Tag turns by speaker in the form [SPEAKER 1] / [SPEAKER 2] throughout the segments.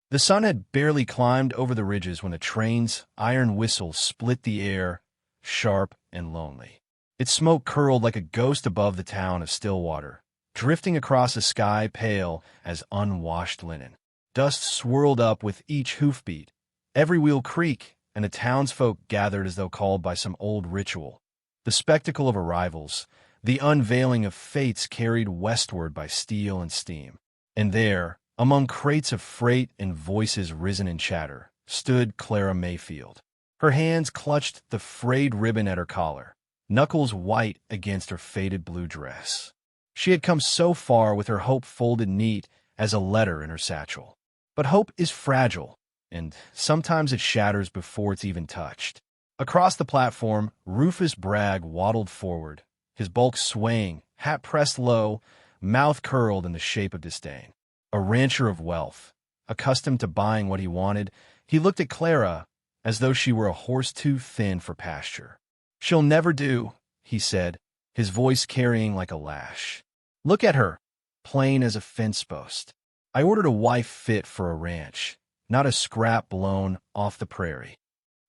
[SPEAKER 1] The sun had barely climbed over the ridges when the train's iron whistle split the air, sharp and lonely. Its smoke curled like a ghost above the town of Stillwater, drifting across a sky pale as unwashed linen. Dust swirled up with each hoofbeat. Every wheel creaked, and the townsfolk gathered as though called by some old ritual. The spectacle of arrivals, the unveiling of fates carried westward by steel and steam. And there, among crates of freight and voices risen in chatter, stood Clara Mayfield. Her hands clutched the frayed ribbon at her collar, knuckles white against her faded blue dress. She had come so far with her hope folded neat as a letter in her satchel. But hope is fragile, and sometimes it shatters before it's even touched. Across the platform, Rufus Bragg waddled forward, his bulk swaying, hat pressed low, mouth curled in the shape of disdain. A rancher of wealth, accustomed to buying what he wanted, he looked at Clara as though she were a horse too thin for pasture. "She'll never do," he said, his voice carrying like a lash. "Look at her, plain as a fence post. I ordered a wife fit for a ranch, not a scrap blown off the prairie."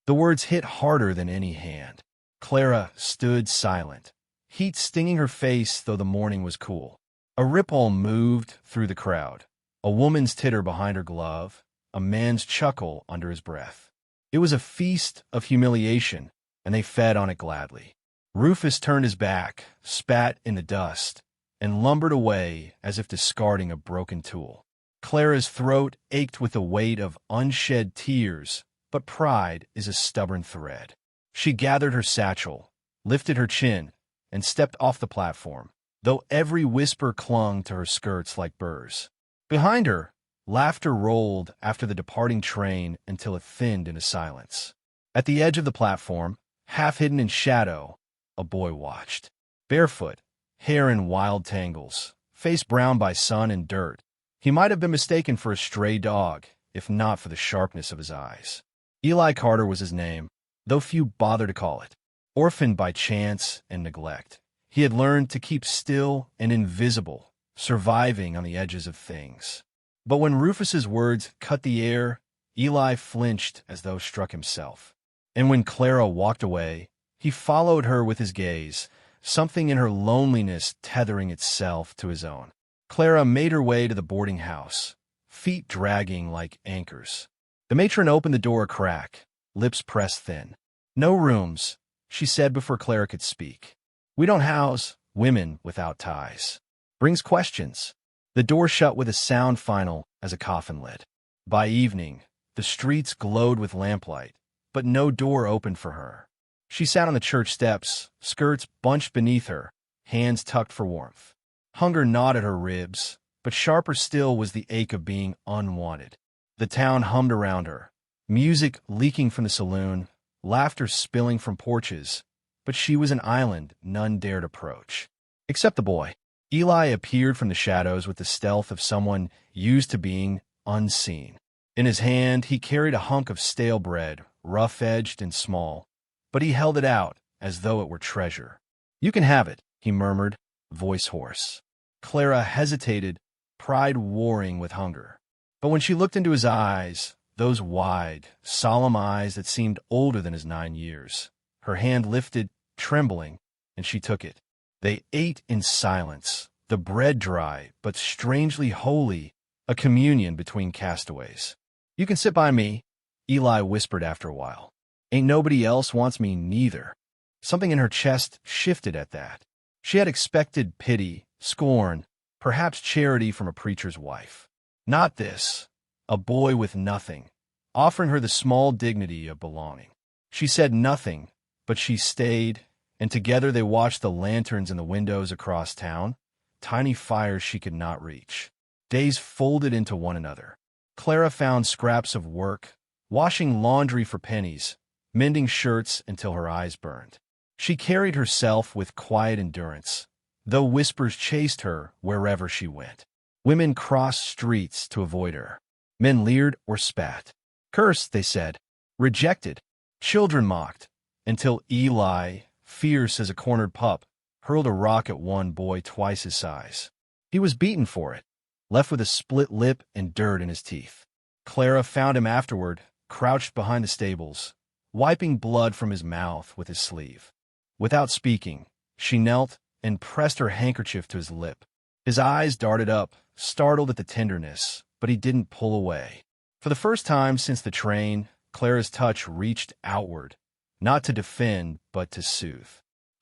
[SPEAKER 1] The words hit harder than any hand. Clara stood silent, heat stinging her face though the morning was cool. A ripple moved through the crowd, a woman's titter behind her glove, a man's chuckle under his breath. It was a feast of humiliation, and they fed on it gladly. Rufus turned his back, spat in the dust, and lumbered away as if discarding a broken tool. Clara's throat ached with the weight of unshed tears, but pride is a stubborn thread. She gathered her satchel, lifted her chin, and stepped off the platform, though every whisper clung to her skirts like burrs. Behind her, laughter rolled after the departing train until it thinned into silence. At the edge of the platform, half hidden in shadow, a boy watched. Barefoot, hair in wild tangles, face browned by sun and dirt, he might have been mistaken for a stray dog, if not for the sharpness of his eyes. Eli Carter was his name, though few bothered to call it. Orphaned by chance and neglect, he had learned to keep still and invisible, surviving on the edges of things. But when Rufus's words cut the air, Eli flinched as though struck himself. And when Clara walked away, he followed her with his gaze, something in her loneliness tethering itself to his own. Clara made her way to the boarding house, feet dragging like anchors. The matron opened the door a crack, lips pressed thin. "No rooms," she said before Clara could speak. "We don't house women without ties." Brings questions. The door shut with a sound final as a coffin lid. By evening, the streets glowed with lamplight, but no door opened for her. She sat on the church steps, skirts bunched beneath her, hands tucked for warmth. Hunger gnawed at her ribs, but sharper still was the ache of being unwanted. The town hummed around her, music leaking from the saloon, laughter spilling from porches, but she was an island none dared approach. Except the boy. Eli appeared from the shadows with the stealth of someone used to being unseen. In his hand, he carried a hunk of stale bread, rough-edged and small, but he held it out as though it were treasure. "You can have it," he murmured, voice hoarse. Clara hesitated, pride warring with hunger. But when she looked into his eyes, those wide, solemn eyes that seemed older than his 9 years, her hand lifted, trembling, and she took it. They ate in silence, the bread dry, but strangely holy, a communion between castaways. "You can sit by me," Eli whispered after a while. "Ain't nobody else wants me neither." Something in her chest shifted at that. She had expected pity, scorn, perhaps charity from a preacher's wife. Not this, a boy with nothing, offering her the small dignity of belonging. She said nothing, but she stayed, and together they watched the lanterns in the windows across town, tiny fires she could not reach. Days folded into one another. Clara found scraps of work, washing laundry for pennies, mending shirts until her eyes burned. She carried herself with quiet endurance, though whispers chased her wherever she went. Women crossed streets to avoid her. Men leered or spat. Cursed, they said. Rejected. Children mocked, until Eli, fierce as a cornered pup, hurled a rock at one boy twice his size. He was beaten for it, left with a split lip and dirt in his teeth. Clara found him afterward, crouched behind the stables, wiping blood from his mouth with his sleeve. Without speaking, she knelt and pressed her handkerchief to his lip. His eyes darted up, startled at the tenderness, but he didn't pull away. For the first time since the train, Clara's touch reached outward, not to defend, but to soothe.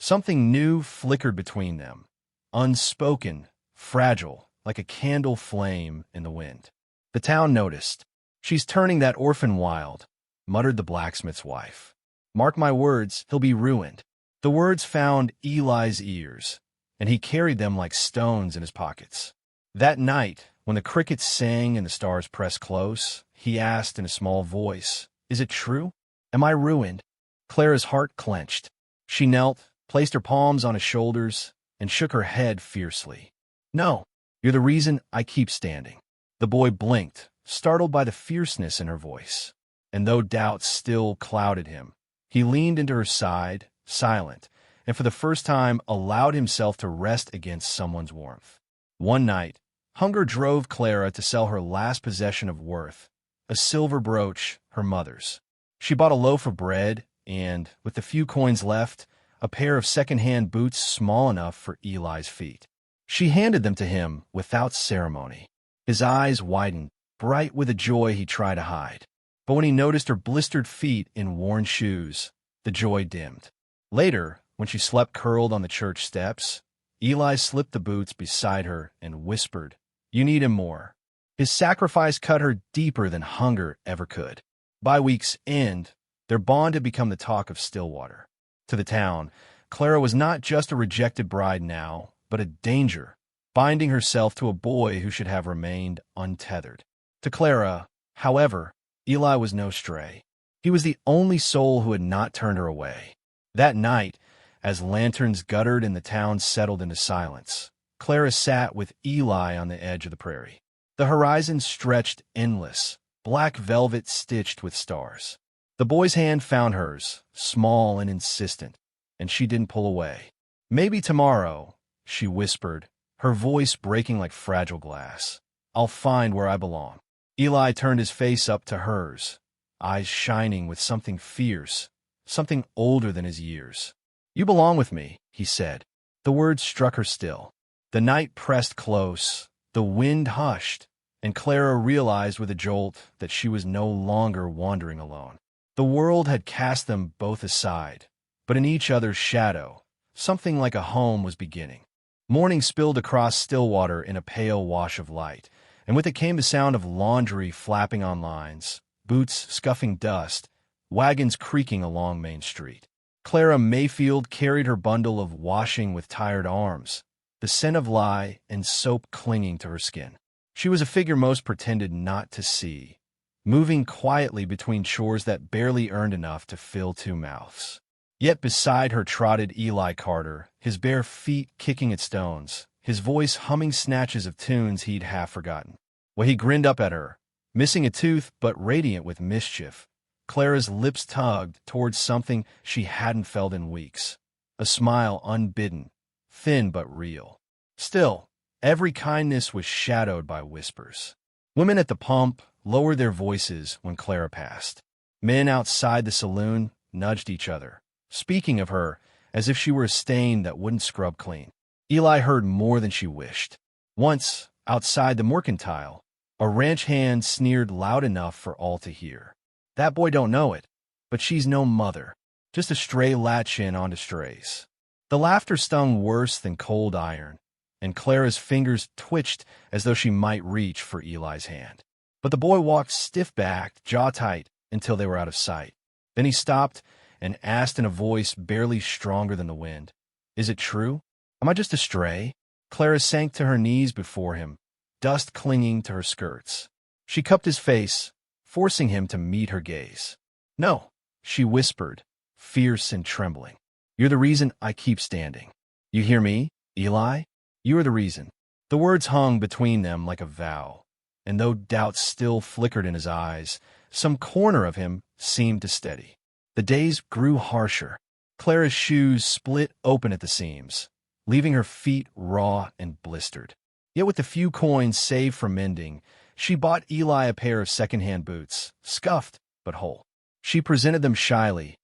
[SPEAKER 1] Something new flickered between them, unspoken, fragile, like a candle flame in the wind. The town noticed. "She's turning that orphan wild," muttered the blacksmith's wife. "Mark my words, he'll be ruined." The words found Eli's ears, and he carried them like stones in his pockets. That night, when the crickets sang and the stars pressed close, he asked in a small voice, "Is it true? Am I ruined?" Clara's heart clenched. She knelt, placed her palms on his shoulders, and shook her head fiercely. "No, you're the reason I keep standing." The boy blinked, startled by the fierceness in her voice. And though doubts still clouded him, he leaned into her side, silent, and for the first time allowed himself to rest against someone's warmth. One night, hunger drove Clara to sell her last possession of worth, a silver brooch, her mother's. She bought a loaf of bread and, with the few coins left, a pair of second-hand boots small enough for Eli's feet. She handed them to him without ceremony. His eyes widened, bright with a joy he tried to hide. But when he noticed her blistered feet in worn shoes, the joy dimmed. Later, when she slept curled on the church steps, Eli slipped the boots beside her and whispered, "You need him more." His sacrifice cut her deeper than hunger ever could. By week's end, their bond had become the talk of Stillwater. To the town, Clara was not just a rejected bride now, but a danger, binding herself to a boy who should have remained untethered. To Clara, however, Eli was no stray. He was the only soul who had not turned her away. That night, as lanterns guttered and the town settled into silence, Clara sat with Eli on the edge of the prairie. The horizon stretched endless, black velvet stitched with stars. The boy's hand found hers, small and insistent, and she didn't pull away. "Maybe tomorrow," she whispered, her voice breaking like fragile glass, "I'll find where I belong." Eli turned his face up to hers, eyes shining with something fierce, something older than his years. "You belong with me," he said. The words struck her still. The night pressed close, the wind hushed, and Clara realized with a jolt that she was no longer wandering alone. The world had cast them both aside, but in each other's shadow, something like a home was beginning. Morning spilled across Stillwater in a pale wash of light, and with it came the sound of laundry flapping on lines, boots scuffing dust, wagons creaking along Main Street. Clara Mayfield carried her bundle of washing with tired arms, the scent of lye and soap clinging to her skin. She was a figure most pretended not to see, moving quietly between chores that barely earned enough to fill two mouths. Yet beside her trotted Eli Carter, his bare feet kicking at stones, his voice humming snatches of tunes he'd half forgotten. Well, he grinned up at her, missing a tooth but radiant with mischief. Clara's lips tugged towards something she hadn't felt in weeks, a smile unbidden, thin but real. Still, every kindness was shadowed by whispers. Women at the pump lowered their voices when Clara passed. Men outside the saloon nudged each other, speaking of her as if she were a stain that wouldn't scrub clean. Eli heard more than she wished. Once, outside the mercantile, a ranch hand sneered loud enough for all to hear. "That boy don't know it, but she's no mother, just a stray latch-in onto strays." The laughter stung worse than cold iron, and Clara's fingers twitched as though she might reach for Eli's hand. But the boy walked stiff-backed, jaw tight, until they were out of sight. Then he stopped and asked in a voice barely stronger than the wind, "Is it true? Am I just a stray?" Clara sank to her knees before him, dust clinging to her skirts. She cupped his face, forcing him to meet her gaze. "No," she whispered, fierce and trembling. "You're the reason I keep standing. You hear me, Eli? You are the reason." The words hung between them like a vow, and though doubt still flickered in his eyes, some corner of him seemed to steady. The days grew harsher. Clara's shoes split open at the seams, leaving her feet raw and blistered. Yet with the few coins saved for mending, She bought Eli a pair of second-hand boots, scuffed but whole. She presented them shyly,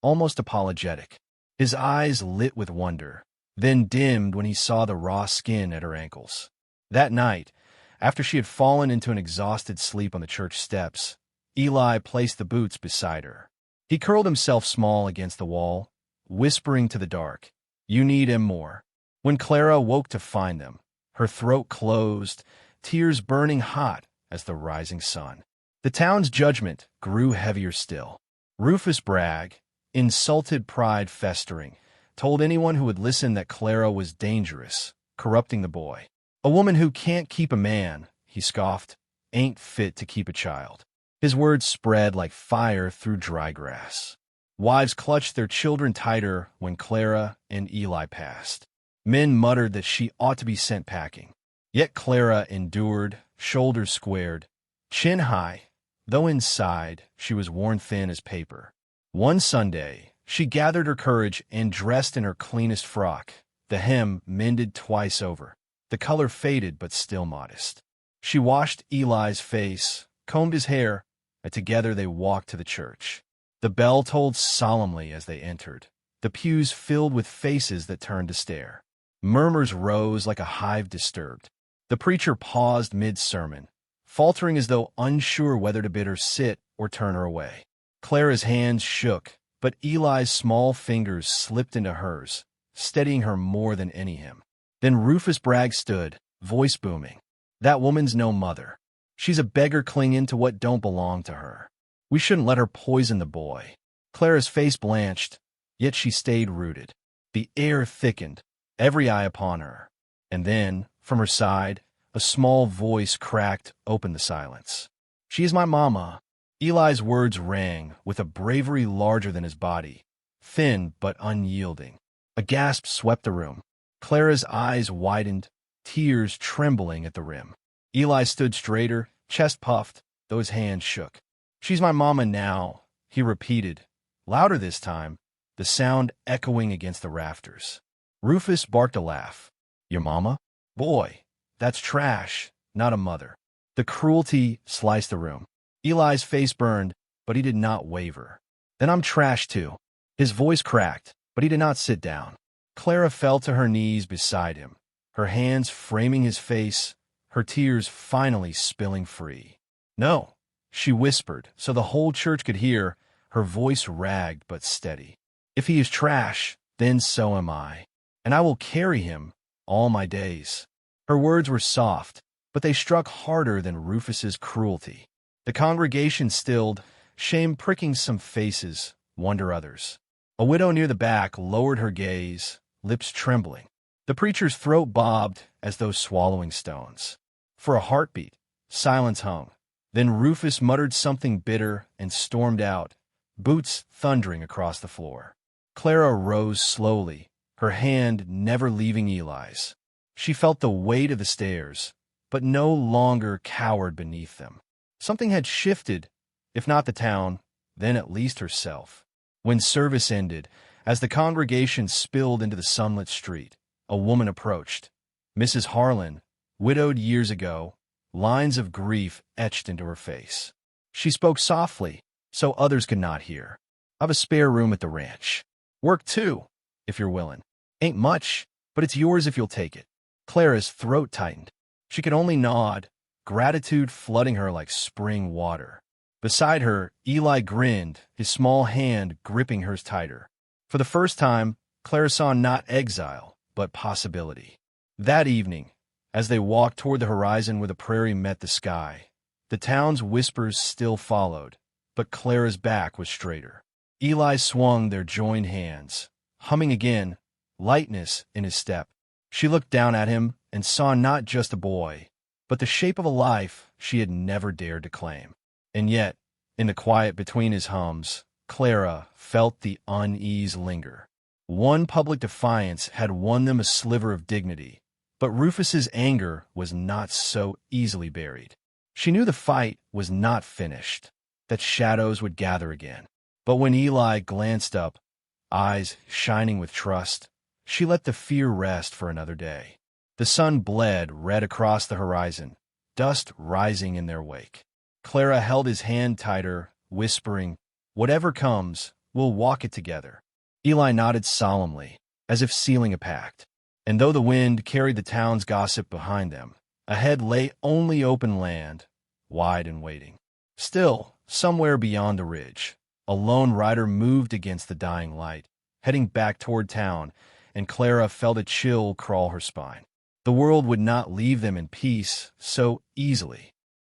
[SPEAKER 1] almost apologetic. His eyes lit with wonder, then dimmed when he saw the raw skin at her ankles. That night, after she had fallen into an exhausted sleep on the church steps, Eli placed the boots beside her. He curled himself small against the wall, whispering to the dark, "You need him more." When Clara woke to find them, her throat closed, tears burning hot as the rising sun. The town's judgment grew heavier still. Rufus Bragg, insulted pride festering, told anyone who would listen that Clara was dangerous, corrupting the boy. "A woman who can't keep a man," he scoffed, "ain't fit to keep a child." His words spread like fire through dry grass. Wives clutched their children tighter when Clara and Eli passed. Men muttered that she ought to be sent packing. Yet Clara endured, shoulders squared, chin high, though inside she was worn thin as paper. One Sunday, she gathered her courage and dressed in her cleanest frock, the hem mended twice over, the color faded but still modest. She washed Eli's face, combed his hair, and together they walked to the church. The bell tolled solemnly as they entered, the pews filled with faces that turned to stare. Murmurs rose like a hive disturbed. The preacher paused mid-sermon, faltering as though unsure whether to bid her sit or turn her away. Clara's hands shook, but Eli's small fingers slipped into hers, steadying her more than any him. Then Rufus Bragg stood, voice booming. "That woman's no mother. She's a beggar clinging to what don't belong to her. We shouldn't let her poison the boy." Clara's face blanched, yet she stayed rooted. The air thickened, every eye upon her. And then, from her side, a small voice cracked open the silence. "She is my mama." Eli's words rang with a bravery larger than his body, thin but unyielding. A gasp swept the room. Clara's eyes widened, tears trembling at the rim. Eli stood straighter, chest puffed, though his hands shook. "She's my mama now," he repeated, louder this time, the sound echoing against the rafters. Rufus barked a laugh. "Your mama? Boy, that's trash, not a mother." The cruelty sliced the room. Eli's face burned, but he did not waver. "Then I'm trash too." His voice cracked, but he did not sit down. Clara fell to her knees beside him, her hands framing his face, her tears finally spilling free. "No," she whispered, so the whole church could hear, her voice ragged but steady. "If he is trash, then so am I, and I will carry him all my days." Her words were soft, but they struck harder than Rufus's cruelty. The congregation stilled, shame pricking some faces, wonder others. A widow near the back lowered her gaze, lips trembling. The preacher's throat bobbed as though swallowing stones. For a heartbeat, silence hung. Then Rufus muttered something bitter and stormed out, boots thundering across the floor. Clara rose slowly, her hand never leaving Eli's. She felt the weight of the stairs, but no longer cowered beneath them. Something had shifted, if not the town, then at least herself. When service ended, as the congregation spilled into the sunlit street, a woman approached. Mrs. Harlan, widowed years ago, lines of grief etched into her face. She spoke softly, so others could not hear. "I've a spare room at the ranch. Work too, if you're willing. Ain't much, but it's yours if you'll take it." Clara's throat tightened. She could only nod, gratitude flooding her like spring water. Beside her, Eli grinned, his small hand gripping hers tighter. For the first time, Clara saw not exile, but possibility. That evening, as they walked toward the horizon where the prairie met the sky, the town's whispers still followed, but Clara's back was straighter. Eli swung their joined hands, humming again, lightness in his step. She looked down at him and saw not just a boy, but the shape of a life she had never dared to claim. And yet, in the quiet between his hums, Clara felt the unease linger. One public defiance had won them a sliver of dignity, but Rufus's anger was not so easily buried. She knew the fight was not finished, that shadows would gather again. But when Eli glanced up, eyes shining with trust, she let the fear rest for another day. The sun bled red across the horizon, dust rising in their wake. Clara held his hand tighter, whispering, "Whatever comes, we'll walk it together." Eli nodded solemnly, as if sealing a pact. And though the wind carried the town's gossip behind them, ahead lay only open land, wide and waiting. Still, somewhere beyond the ridge, a lone rider moved against the dying light, heading back toward town, and Clara felt a chill crawl her spine. The world would not leave them in peace so easily.